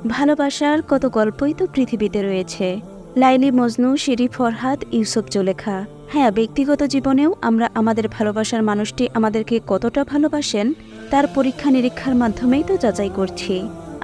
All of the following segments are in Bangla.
ভালোবাসার কত গল্পই তো পৃথিবীতে রয়েছে। লাইলি মজনু, শিরি ফরহাদ, ইউসুফ জুলেখা। হ্যাঁ, ব্যক্তিগত জীবনেও আমরা আমাদের ভালোবাসার মানুষটি আমাদেরকে কতটা ভালোবাসেন তার পরীক্ষা নিরীক্ষার মাধ্যমেই তো যাচাই করছি।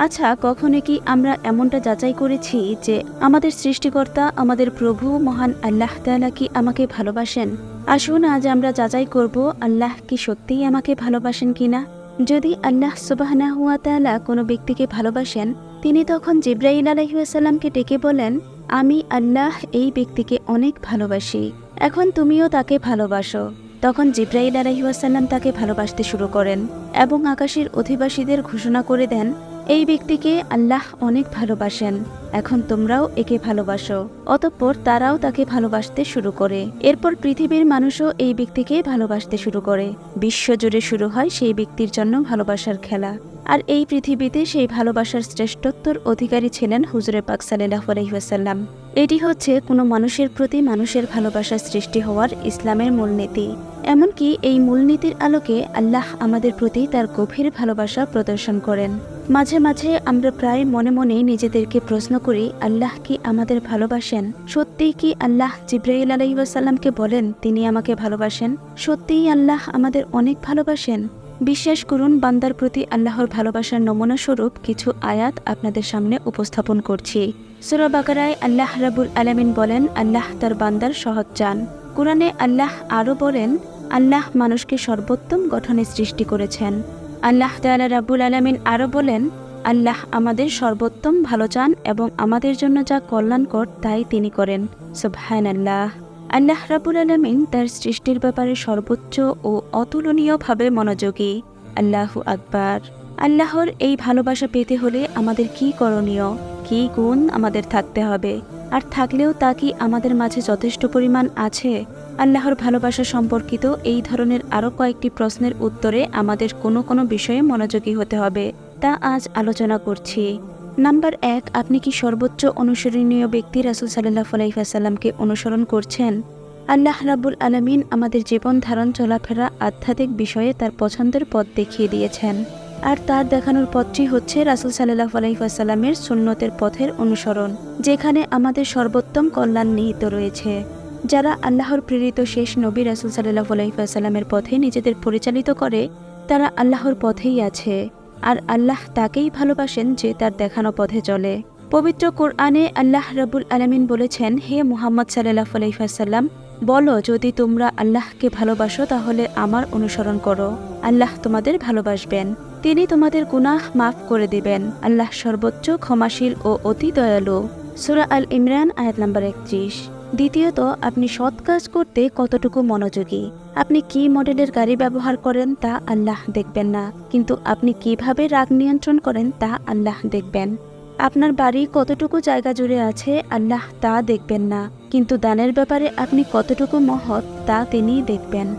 আচ্ছা, কখনো কি আমরা এমনটা যাচাই করেছি যে আমাদের সৃষ্টিকর্তা, আমাদের প্রভু মহান আল্লাহ তাআলা কি আমাকে ভালোবাসেন? আসুন আজ আমরা যাচাই করব আল্লাহ কি সত্যিই আমাকে ভালোবাসেন কিনা। যদি আল্লাহ সুবহানাহু ওয়া তাআলা কোনো ব্যক্তিকে ভালোবাসেন, তিনি তখন জিবরাইল আলাইহিস সালামকে ডেকে বলেন, আমি আল্লাহ এই ব্যক্তিকে অনেক ভালোবাসি, এখন তুমিও তাকে ভালোবাসো। তখন জিবরাইল আলাইহিস সালাম তাকে ভালোবাসতে শুরু করেন এবং আকাশের অধিবাসীদের ঘোষণা করে দেন, এই ব্যক্তিকে আল্লাহ অনেক ভালোবাসেন, এখন তোমরাও একে ভালোবাসো। অতঃপর তারাও তাকে ভালোবাসতে শুরু করে। এরপর পৃথিবীর মানুষও এই ব্যক্তিকে ভালোবাসতে শুরু করে। বিশ্বজুড়ে শুরু হয় সেই ব্যক্তির জন্য ভালোবাসার খেলা। আর এই পৃথিবীতে সেই ভালোবাসার শ্রেষ্ঠত্বর অধিকারী ছিলেন হুজুরে পাক সাল্লাল্লাহু আলাইহি ওয়াসাল্লাম। এটি হচ্ছে কোনো মানুষের প্রতি মানুষের ভালোবাসার সৃষ্টি হওয়ার ইসলামের মূলনীতি। এমনকি এই মূলনীতির আলোকে আল্লাহ আমাদের প্রতি তার গভীর ভালোবাসা প্রদর্শন করেন। মাঝে মাঝে আমরা প্রায় মনে মনে নিজেদেরকে প্রশ্ন করি, আল্লাহ কি আমাদের ভালোবাসেন? সত্যিই কি আল্লাহ জিবরাইল আলাইহিস সালামকে বলেন তিনি আমাকে ভালোবাসেন? সত্যিই আল্লাহ আমাদের অনেক ভালোবাসেন? বিশ্বাস করুন, বান্দার প্রতি আল্লাহর ভালোবাসার নমুনা স্বরূপ কিছু আয়াত আপনাদের সামনে উপস্থাপন করছি। সূরা বাকারায় আল্লাহ রাব্বুল আলামিন বলেন, আল্লাহ তার বান্দার সহজ চান। কুরআনে আল্লাহ আরও বলেন, আল্লাহ মানুষকে সর্বোত্তম গঠনে সৃষ্টি করেছেন। আল্লাহ তাআলা রাব্বুল আলামিন আরও বলেন, আল্লাহ আমাদের সর্বোত্তম ভালো চান এবং আমাদের জন্য যা কল্যাণকর তাই তিনি করেন। সুবহানাল্লাহ। আল্লাহ রাব্বুল আলামিন তার সৃষ্টির ব্যাপারে সর্বোচ্চ ও অতুলনীয়ভাবে মনোযোগী। আল্লাহু আকবার। আল্লাহর এই ভালোবাসা পেতে হলে আমাদের কি করণীয়, কি গুণ আমাদের থাকতে হবে, আর থাকলেও তা কি আমাদের মাঝে যথেষ্ট পরিমাণ আছে? আল্লাহর ভালোবাসা সম্পর্কিত এই ধরনের আরও কয়েকটি প্রশ্নের উত্তরে আমাদের কোনো কোনো বিষয়ে মনোযোগী হতে হবে, তা আজ আলোচনা করছি। নাম্বার 1, আপনি কি সর্বোচ্চ অনুসরণীয় ব্যক্তি রাসূল সাল্লাল্লাহু আলাইহি ওয়াসাল্লামকে অনুসরণ করছেন? আল্লাহ রাব্বুল আলামিন আমাদের জীবন ধারণ চলাফেরা আধ্যাত্মিক বিষয়ে তার পছন্দের পথ দেখিয়ে দিয়েছেন, আর তার দেখানোর পথটি হচ্ছে রাসূল সাল্লাল্লাহু আলাইহি ওয়াসাল্লামের সুন্নতের পথের অনুসরণ, যেখানে আমাদের সর্বোত্তম কল্যাণ নিহিত রয়েছে। যারা আল্লাহর প্রেরিত শেষ নবী রাসূল সাল্লাল্লাহু আলাইহি ওয়াসাল্লামের পথে নিজেদের পরিচালিত করে, তারা আল্লাহর পথেই আছে, আর আল্লাহ তাকেই ভালোবাসেন যে তার দেখানো পথে চলে। পবিত্র কোরআনে আল্লাহ রাব্বুল আলামিন বলেছেন, হে মুহাম্মদ সাল্লাল্লাহু আলাইহি ওয়াসাল্লাম, বলো, যদি তোমরা আল্লাহকে ভালোবাসো তাহলে আমার অনুসরণ করো, আল্লাহ তোমাদের ভালোবাসবেন, তিনি তোমাদের গুনাহ মাফ করে দিবেন, আল্লাহ সর্বোচ্চ ক্ষমাশীল ও অতি দয়ালু। সূরা আল ইমরান আয়াত নাম্বার 31। দ্বিতীয়ত, আপনি সৎ কাজ করতে কতটুকু মনোযোগী। আপনি কি মডেলের গাড়ি ব্যবহার করেন তা আল্লাহ দেখবেন না, কিন্তু আপনি কিভাবে রাগ নিয়ন্ত্রণ করেন তা আল্লাহ দেখবেন। আপনার বাড়ি কতটুকু জায়গা জুড়ে আছে আল্লাহ তা দেখবেন না, কিন্তু দানের ব্যাপারে আপনি কতটুকু মহৎ তা তিনিই দেখবেন।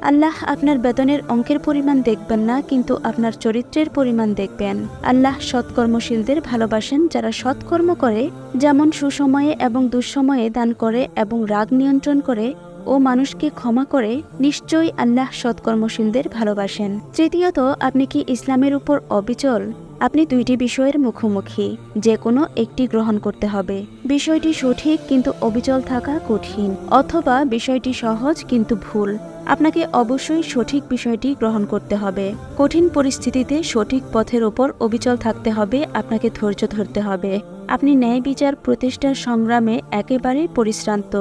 আল্লাহ আপনার বেতনের অঙ্কের পরিমাণ দেখবেন না, কিন্তু আপনার চরিত্রের পরিমাণ দেখবেন। আল্লাহ সৎকর্মশীলদের ভালোবাসেন যারা সৎকর্ম করে, যেমন সুসময়ে এবং দুঃসময়ে দান করে এবং রাগ নিয়ন্ত্রণ করে ও মানুষকে ক্ষমা করে, নিশ্চয়ই আল্লাহ সৎকর্মশীলদের ভালোবাসেন। তৃতীয়ত, আপনি কি ইসলামের উপর অবিচল? আপনি দুইটি বিষয়ের মুখোমুখি, যে কোনো একটি গ্রহণ করতে হবে। বিষয়টি সঠিক কিন্তু অবিচল থাকা কঠিন, অথবা বিষয়টি সহজ কিন্তু ভুল। আপনাকে অবশ্যই সঠিক বিষয়টি গ্রহণ করতে হবে। কঠিন পরিস্থিতিতে সঠিক পথের ওপর অবিচল থাকতে হবে, আপনাকে ধৈর্য ধরতে হবে। আপনি ন্যায় বিচার প্রতিষ্ঠার সংগ্রামে একেবারেই পরিশ্রান্ত,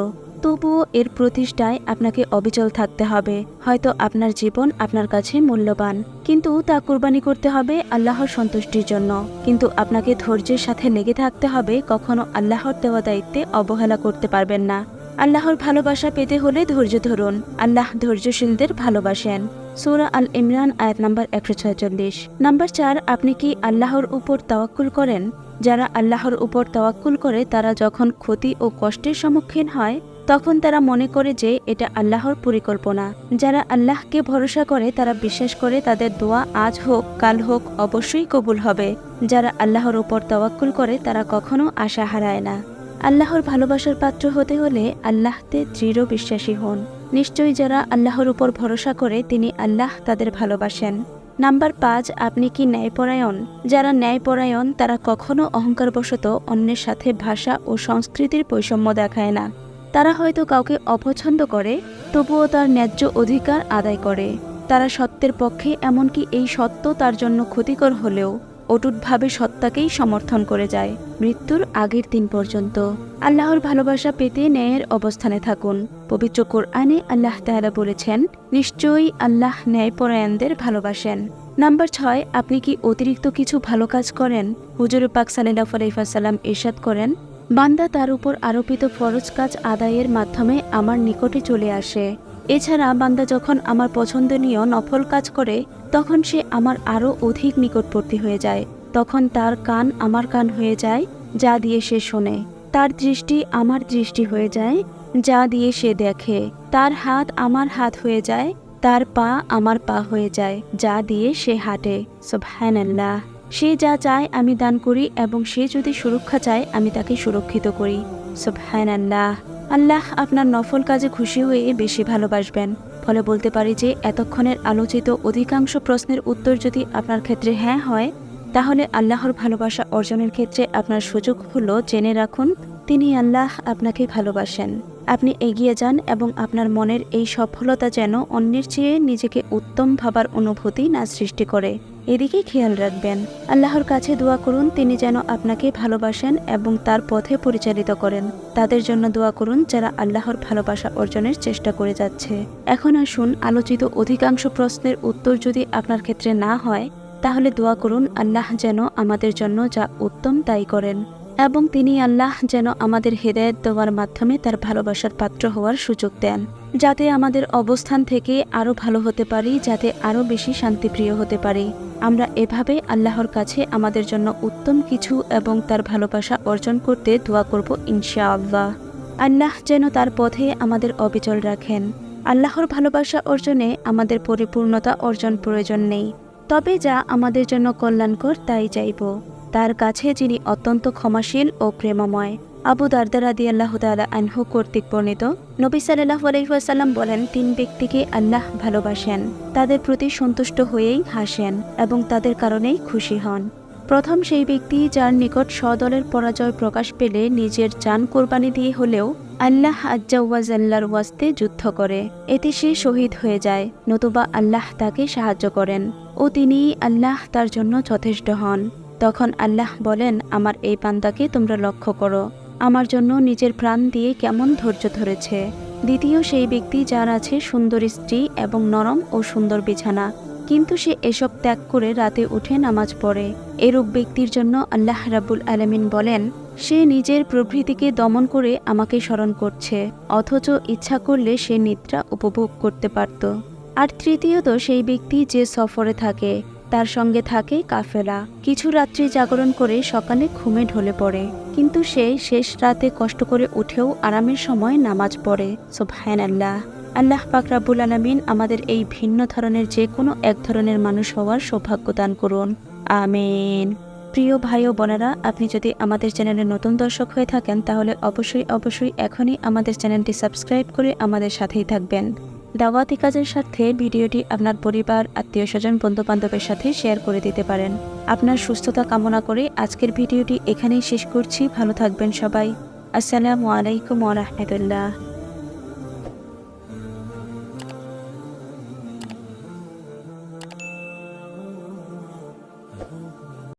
তবুও এর প্রতিষ্ঠায় আপনাকে অবিচল থাকতে হবে। হয়তো আপনার জীবন আপনার কাছে মূল্যবান, কিন্তু তা কুরবানি করতে হবে আল্লাহর সন্তুষ্টির জন্য। কিন্তু আপনাকে ধৈর্যের সাথে লেগে থাকতে হবে, কখনো আল্লাহর দেওয়া দায়িত্বে অবহেলা করতে পারবেন না। আল্লাহর ভালোবাসা পেতে হলে ধৈর্য ধরুন, আল্লাহ ধৈর্যশীলদের ভালোবাসেন। সূরা আল ইমরান আয়াত নাম্বার 146। নাম্বার 4, আপনি কি আল্লাহর উপর তাওয়াক্কুল করেন? যারা আল্লাহর উপর তাওয়াক্কুল করে তারা যখন ক্ষতি ও কষ্টের সম্মুখীন হয় তখন তারা মনে করে যে এটা আল্লাহর পরিকল্পনা। যারা আল্লাহকে ভরসা করে তারা বিশ্বাস করে তাদের দোয়া আজ হোক কাল হোক অবশ্যই কবুল হবে। যারা আল্লাহর উপর তাওয়াক্কুল করে তারা কখনো আশা হারায় না। আল্লাহর ভালোবাসার পাত্র হতে হলে আল্লাহতে দৃঢ় বিশ্বাসী হন। নিশ্চয়ই যারা আল্লাহর উপর ভরসা করে তিনি আল্লাহ তাদের ভালোবাসেন। নাম্বার 5, আপনি কি ন্যায়পরায়ণ? যারা ন্যায়পরায়ণ তারা কখনো অহংকারবশত অন্যের সাথে ভাষা ও সংস্কৃতির বৈষম্য দেখায় না। তারা হয়তো কাউকে অপছন্দ করে, তবুও তার ন্যায্য অধিকার আদায় করে। তারা সত্যের পক্ষে, এমনকি এই সত্য তার জন্য ক্ষতিকর হলেও অটুটভাবে সত্তাকেই সমর্থন করে যায় মৃত্যুর আগের দিন পর্যন্ত। আল্লাহর ভালোবাসা পেতে ন্যায়ের অবস্থানে থাকুন। পবিত্র কোরআনে আল্লাহ তাআলা বলেছেন, নিশ্চয়ই আল্লাহ ন্যায়পরায়ণদের ভালোবাসেন। নাম্বার 6, আপনি কি অতিরিক্ত কিছু ভালো কাজ করেন? হুজুর পাক সাল্লাল্লাহু আলাইহি ওয়াসাল্লাম ইরশাদ করেন, বান্দা তার উপর আরোপিত ফরজ কাজ আদায়ের মাধ্যমে আমার নিকটে চলে আসে। এছাড়া বান্দা যখন আমার পছন্দনীয় নফল কাজ করে তখন সে আমার আরও অধিক নিকটবর্তী হয়ে যায়। তখন তার কান আমার কান হয়ে যায়, যা দিয়ে সে শোনে। তার দৃষ্টি আমার দৃষ্টি হয়ে যায়, যা দিয়ে সে দেখে। তার হাত আমার হাত হয়ে যায়, তার পা আমার পা হয়ে যায়, যা দিয়ে সে হাঁটে। সুবহানাল্লাহ। সে যা চায় আমি দান করি এবং সে যদি সুরক্ষা চায় আমি তাকে সুরক্ষিত করি। সুবহানাল্লাহ। আল্লাহ আপনার নফল কাজে খুশি হয়ে বেশি ভালোবাসবেন। ফলে বলতে পারি যে এতক্ষণের আলোচিত অধিকাংশ প্রশ্নের উত্তর যদি আপনার ক্ষেত্রে হ্যাঁ হয়, তাহলে আল্লাহর ভালোবাসা অর্জনের ক্ষেত্রে আপনার সুযোগ হলো জেনে রাখুন তিনি আল্লাহ আপনাকে ভালোবাসেন। আপনি এগিয়ে যান এবং আপনার মনের এই সফলতা যেন অন্যের চেয়ে নিজেকে উত্তম ভাবার অনুভূতি না সৃষ্টি করে, এদিকে খেয়াল রাখবেন। আল্লাহর কাছে দোয়া করুন তিনি যেন আপনাকে ভালোবাসেন এবং তার পথে পরিচালিত করেন। তাদের জন্য দোয়া করুন যারা আল্লাহর ভালোবাসা অর্জনের চেষ্টা করে যাচ্ছে। এখন আসুন, আলোচিত অধিকাংশ প্রশ্নের উত্তর যদি আপনার ক্ষেত্রে না হয়, তাহলে দোয়া করুন আল্লাহ যেন আমাদের জন্য যা উত্তম তাই করেন এবং তিনি আল্লাহ যেন আমাদের হেদায়েত দেওয়ার মাধ্যমে তার ভালোবাসার পাত্র হওয়ার সুযোগ দেন, যাতে আমাদের অবস্থান থেকে আরও ভালো হতে পারি, যাতে আরও বেশি শান্তিপ্রিয় হতে পারি। আমরা এভাবে আল্লাহর কাছে আমাদের জন্য উত্তম কিছু এবং তার ভালোবাসা অর্জন করতে দোয়া করব ইনশাআল্লাহ। আল্লাহ যেন তার পথে আমাদের অবিচল রাখেন। আল্লাহর ভালোবাসা অর্জনে আমাদের পরিপূর্ণতা অর্জন প্রয়োজন নেই, তবে যা আমাদের জন্য কল্যাণকর তাই চাইব। তার কাছে যিনি অত্যন্ত ক্ষমাশীল ও প্রেমময়। আবু দারদা রাদিয়াল্লাহু তাআলা আনহু কর্তৃক বর্ণিত, নবী সাল্লাল্লাহু আলাইহি ওয়াসাল্লাম বলেন, 3 ব্যক্তিকে আল্লাহ ভালোবাসেন, তাদের প্রতি সন্তুষ্ট হয়েই হাসেন এবং তাদের কারণেই খুশি হন। প্রথম সেই ব্যক্তি যার নিকট সদলের পরাজয় প্রকাশ পেলে নিজের জান কোরবানি দিয়ে হলেও আল্লাহ আজ্জা ওয়া জাল্লার ওয়াস্তে যুদ্ধ করে, এতে সে শহীদ হয়ে যায়, নতুবা আল্লাহ তাকে সাহায্য করেন ও তিনিই আল্লাহ তার জন্য যথেষ্ট হন। তখন আল্লাহ বলেন, আমার এই বান্দাকে তোমরা লক্ষ্য করো, আমার জন্য নিজের প্রাণ দিয়ে কেমন ধৈর্য ধরেছে। দ্বিতীয় সেই ব্যক্তি যার আছে সুন্দর স্ত্রী এবং নরম ও সুন্দর বিছানা, কিন্তু সে এসব ত্যাগ করে রাতে উঠে নামাজ পড়ে। এরূপ ব্যক্তির জন্য আল্লাহ রাব্বুল আলামিন বলেন, সে নিজের প্রবৃত্তিকে দমন করে আমাকে স্মরণ করছে, অথচ ইচ্ছা করলে সে নিদ্রা উপভোগ করতে পারত। আর তৃতীয়ত সেই ব্যক্তি যে সফরে থাকে, তার সঙ্গে থাকে কাফেলা, কিছু রাত্রি জাগরণ করে সকালে ঘুমে ঢলে পড়ে, কিন্তু সে শেষ রাতে কষ্ট করে উঠেও আরামের সময় নামাজ পড়ে। সুবহানাল্লাহ। আল্লাহ পাক রাব্বুল আলামিন আমাদের এই ভিন্ন ধরনের যে কোনো এক ধরনের মানুষ হওয়ার সৌভাগ্য দান করুন, আমিন। প্রিয় ভাই ও বোনেরা, আপনি যদি আমাদের চ্যানেলে নতুন দর্শক হয়ে থাকেন তাহলে অবশ্যই এখনই আমাদের চ্যানেলটি সাবস্ক্রাইব করে আমাদের সাথেই থাকবেন। দাওয়াতি কাজের সাথে ভিডিওটি আপনার পরিবার, আত্মীয় স্বজন, বন্ধু বান্ধবের সাথে শেয়ার করে দিতে পারেন। আপনার সুস্থতা কামনা করে আজকের ভিডিওটি এখানেই শেষ করছি। ভালো থাকবেন সবাই। আসসালামু আলাইকুম ওয়া রাহমাতুল্লাহ।